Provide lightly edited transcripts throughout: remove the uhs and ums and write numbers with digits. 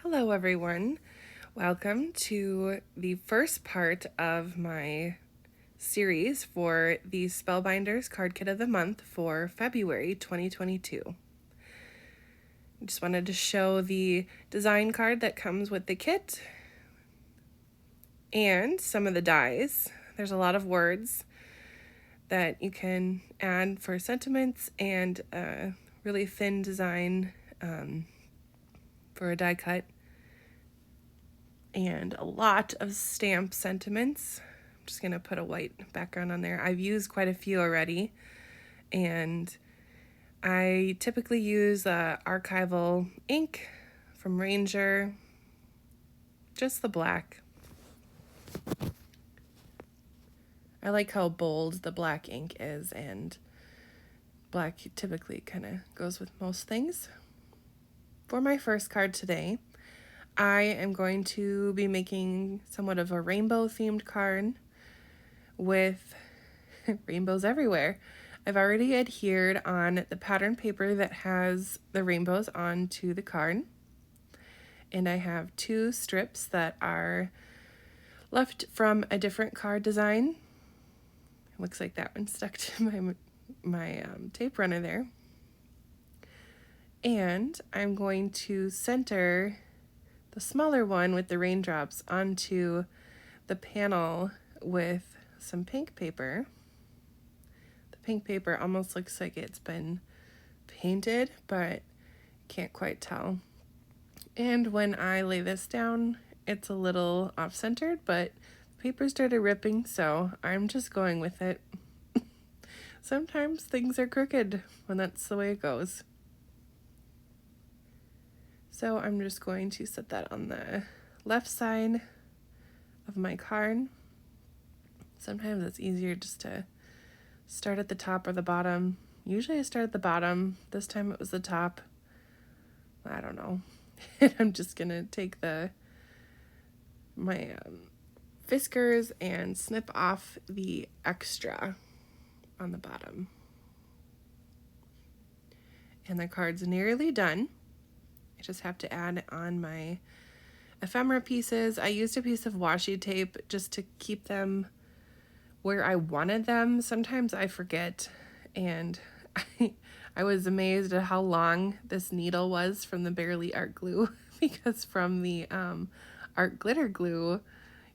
Hello everyone, welcome to the first part of my series for the Spellbinders card kit of the month for February 2022. I just wanted to show the design card that comes with the kit and some of the dies. There's a lot of words that you can add for sentiments and a really thin design for a die cut. And a lot of stamp sentiments. I'm just gonna put a white background on there. I've used quite a few already, and I typically use archival ink from Ranger, just the black. I like how bold the black ink is, and black typically kind of goes with most things. For my first card today, I am going to be making somewhat of a rainbow themed card with rainbows everywhere. I've already adhered on the pattern paper that has the rainbows onto the card. And I have two strips that are left from a different card design. It looks like that one stuck to my tape runner there. And I'm going to center the smaller one with the raindrops onto the panel with some pink paper. The pink paper almost looks like it's been painted, but can't quite tell. And when I lay this down, it's a little off-centered, but the paper started ripping, so I'm just going with it. Sometimes things are crooked when that's the way it goes. So I'm just going to set that on the left side of my card. Sometimes it's easier just to start at the top or the bottom. Usually I start at the bottom. This time it was the top. I don't know. I'm just gonna take my Fiskars and snip off the extra on the bottom. And the card's nearly done. I just have to add on my ephemera pieces. I used a piece of washi tape just to keep them where I wanted them. Sometimes I forget, and I was amazed at how long this needle was from the Barely Art glue because from the art glitter glue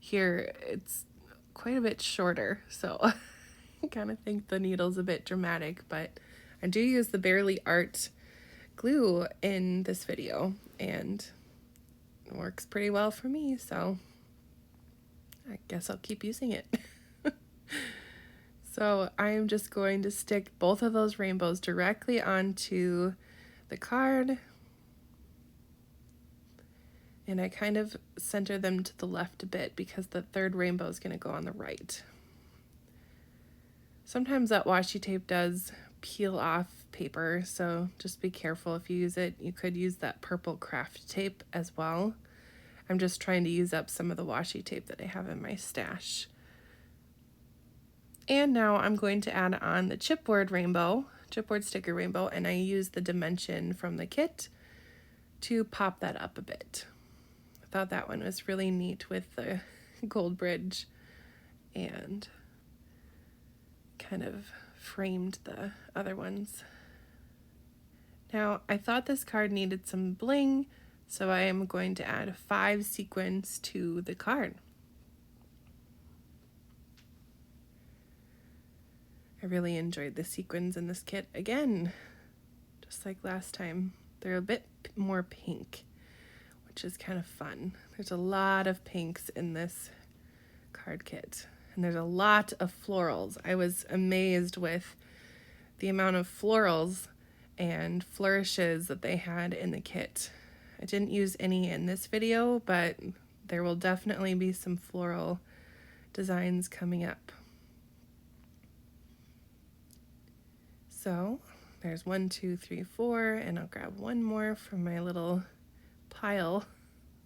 here it's quite a bit shorter, so I kind of think the needle's a bit dramatic, but I do use the Barely Art glue in this video and it works pretty well for me, so I guess I'll keep using it. So I'm just going to stick both of those rainbows directly onto the card, and I kind of center them to the left a bit because the third rainbow is going to go on the right. Sometimes that washi tape does peel off paper, so just be careful if you use it. You could use that purple craft tape as well. I'm just trying to use up some of the washi tape that I have in my stash. And now I'm going to add on the chipboard sticker rainbow, and I use the dimension from the kit to pop that up a bit. I thought that one was really neat with the gold bridge and kind of framed the other ones. Now, I thought this card needed some bling, so I am going to add 5 sequins to the card. I really enjoyed the sequins in this kit again, just like last time. They're a bit more pink, which is kind of fun. There's a lot of pinks in this card kit, and there's a lot of florals. I was amazed with the amount of florals and flourishes that they had in the kit. I didn't use any in this video, but there will definitely be some floral designs coming up. So there's 1, 2, 3, 4, and I'll grab one more from my little pile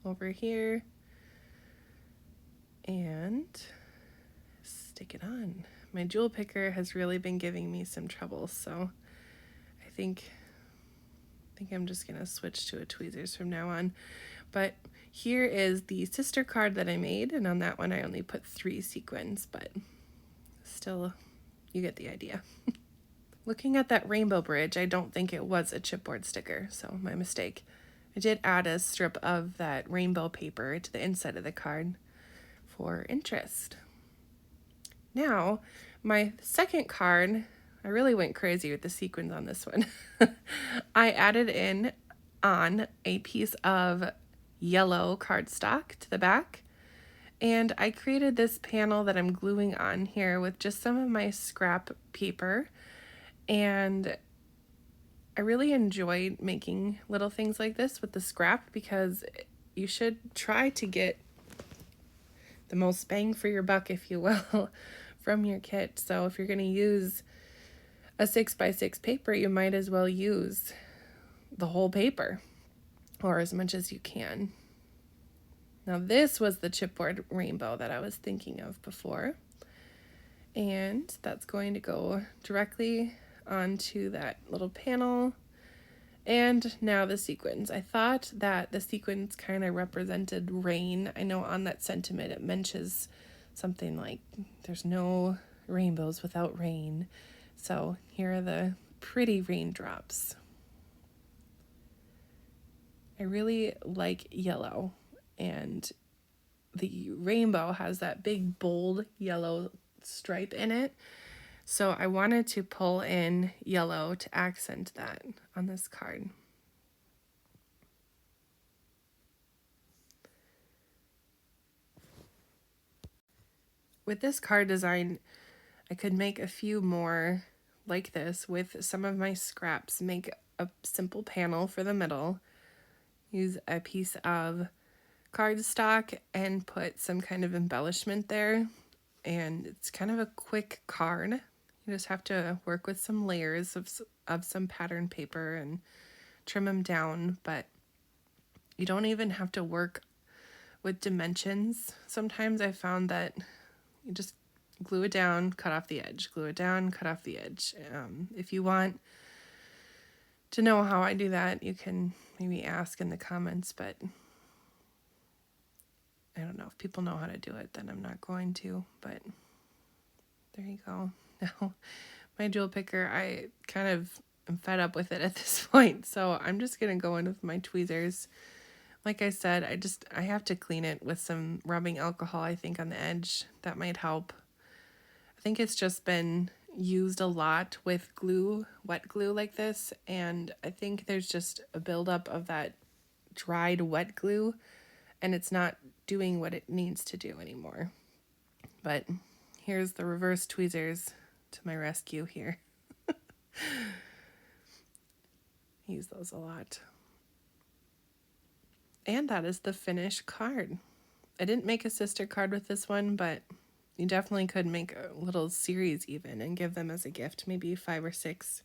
over here and stick it on. My jewel picker has really been giving me some trouble, so I think I think I'm just going to switch to a tweezers from now on. But here is the sister card that I made, and on that one I only put 3 sequins, but still, you get the idea. Looking at that rainbow bridge, I don't think it was a chipboard sticker, so my mistake. I did add a strip of that rainbow paper to the inside of the card for interest. Now, my second card, I really went crazy with the sequins on this one. I added in on a piece of yellow cardstock to the back, and I created this panel that I'm gluing on here with just some of my scrap paper. And I really enjoyed making little things like this with the scrap, because you should try to get the most bang for your buck, if you will, from your kit. So if you're going to use a 6x6 paper, you might as well use the whole paper, or as much as you can. Now this was the chipboard rainbow that I was thinking of before, and that's going to go directly onto that little panel. And now the sequins. I thought that the sequins kind of represented rain. I know on that sentiment it mentions something like there's no rainbows without rain. So here are the pretty raindrops. I really like yellow, and the rainbow has that big bold yellow stripe in it. So I wanted to pull in yellow to accent that on this card. With this card design, I could make a few more like this with some of my scraps. Make a simple panel for the middle, use a piece of cardstock and put some kind of embellishment there. And it's kind of a quick card. You just have to work with some layers of some pattern paper and trim them down, but you don't even have to work with dimensions. Sometimes I found that you just glue it down, cut off the edge, glue it down, cut off the edge. If you want to know how I do that, you can maybe ask in the comments, but I don't know. If people know how to do it, then I'm not going to, but there you go. Now, my jewel picker, I kind of am fed up with it at this point, so I'm just going to go in with my tweezers. Like I said, I have to clean it with some rubbing alcohol, I think, on the edge. That might help. I think it's just been used a lot with glue, wet glue like this, and I think there's just a buildup of that dried wet glue, and it's not doing what it needs to do anymore. But here's the reverse tweezers to my rescue here. Use those a lot. And that is the finished card. I didn't make a sister card with this one, but you definitely could make a little series even and give them as a gift, maybe 5 or 6.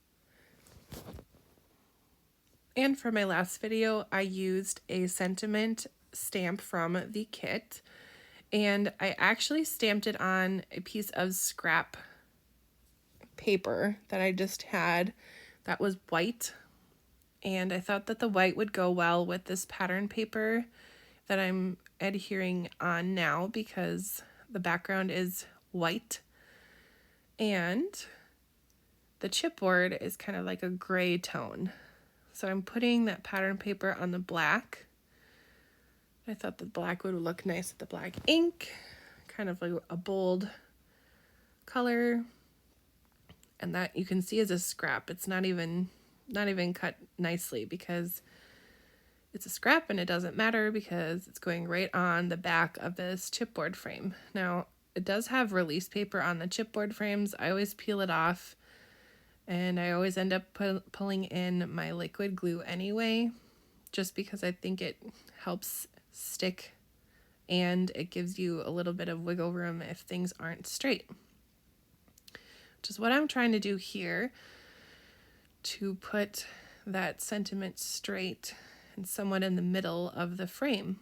And for my last video, I used a sentiment stamp from the kit, and I actually stamped it on a piece of scrap paper that I just had that was white, and I thought that the white would go well with this pattern paper that I'm adhering on now because the background is white and the chipboard is kind of like a gray tone. So I'm putting that pattern paper on the black. I thought the black would look nice with the black ink, kind of like a bold color. And that you can see is a scrap. It's not even cut nicely because it's a scrap, and it doesn't matter because it's going right on the back of this chipboard frame. Now, it does have release paper on the chipboard frames. I always peel it off, and I always end up pulling in my liquid glue anyway, just because I think it helps stick and it gives you a little bit of wiggle room if things aren't straight. Which is what I'm trying to do here to put that sentiment straight and somewhat in the middle of the frame.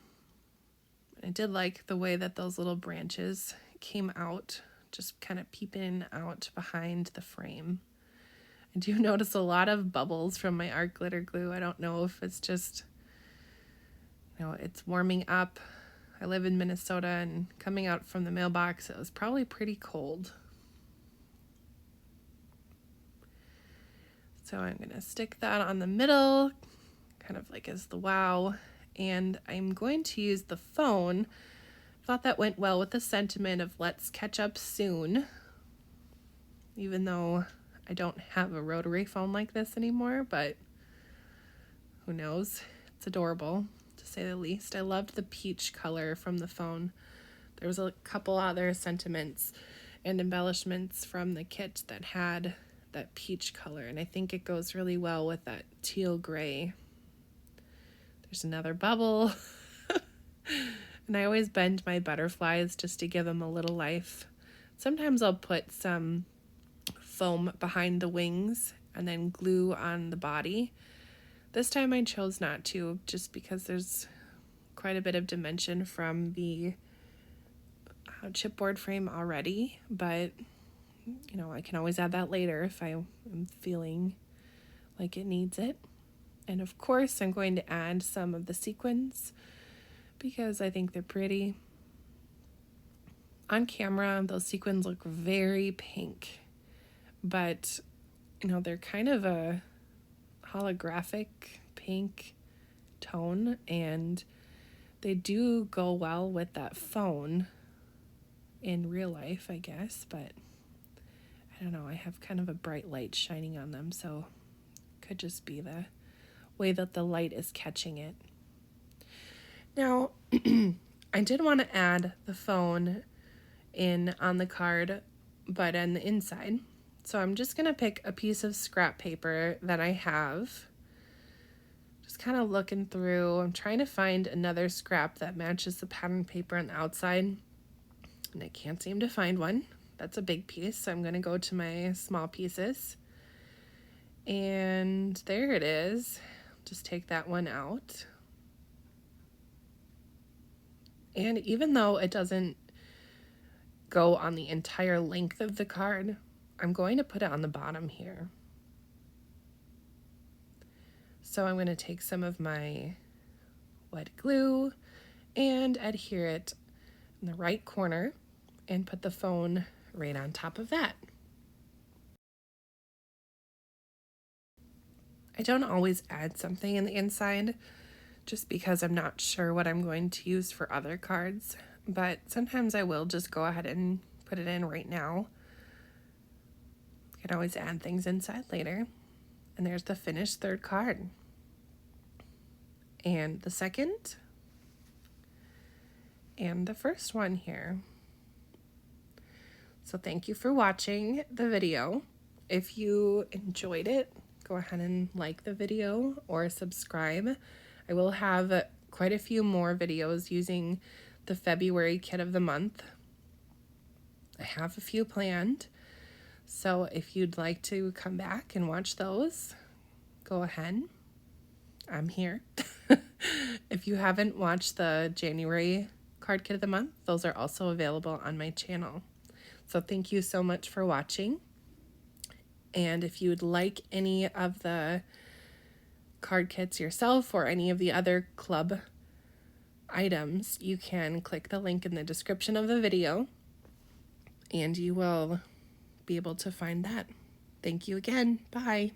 I did like the way that those little branches came out, just kind of peeping out behind the frame. I do notice a lot of bubbles from my art glitter glue. I don't know if it's just, it's warming up. I live in Minnesota, and coming out from the mailbox, it was probably pretty cold. So I'm going to stick that on the middle, kind of like as the wow. And I'm going to use the phone. Thought that went well with the sentiment of let's catch up soon. Even though I don't have a rotary phone like this anymore, but who knows? It's adorable, to say the least. I loved the peach color from the phone. There was a couple other sentiments and embellishments from the kit that had that peach color, and I think it goes really well with that teal gray. There's another bubble. And I always bend my butterflies just to give them a little life. Sometimes I'll put some foam behind the wings and then glue on the body. This time I chose not to, just because there's quite a bit of dimension from the chipboard frame already, but I can always add that later if I am feeling like it needs it. And of course I'm going to add some of the sequins because I think they're pretty. On camera, those sequins look very pink, but they're kind of a holographic pink tone, and they do go well with that phone in real life, I guess, but I don't know, I have kind of a bright light shining on them, so it could just be the way that the light is catching it. Now, I did want to add the phone in on the card, but on the inside. So I'm just going to pick a piece of scrap paper that I have. Just kind of looking through. I'm trying to find another scrap that matches the pattern paper on the outside, and I can't seem to find one. That's a big piece, so I'm going to go to my small pieces. And there it is. Just take that one out. And even though it doesn't go on the entire length of the card, I'm going to put it on the bottom here. So I'm going to take some of my wet glue and adhere it in the right corner and put the phone right on top of that. I don't always add something in the inside just because I'm not sure what I'm going to use for other cards, but sometimes I will just go ahead and put it in right now. You can always add things inside later. And there's the finished third card. And the second. And the first one here. So thank you for watching the video. If you enjoyed it, go ahead and like the video or subscribe. I will have quite a few more videos using the February kit of the month. I have a few planned. So if you'd like to come back and watch those, go ahead. I'm here. If you haven't watched the January card kit of the month, those are also available on my channel. So thank you so much for watching. And if you would like any of the card kits yourself or any of the other club items, you can click the link in the description of the video and you will be able to find that. Thank you again. Bye.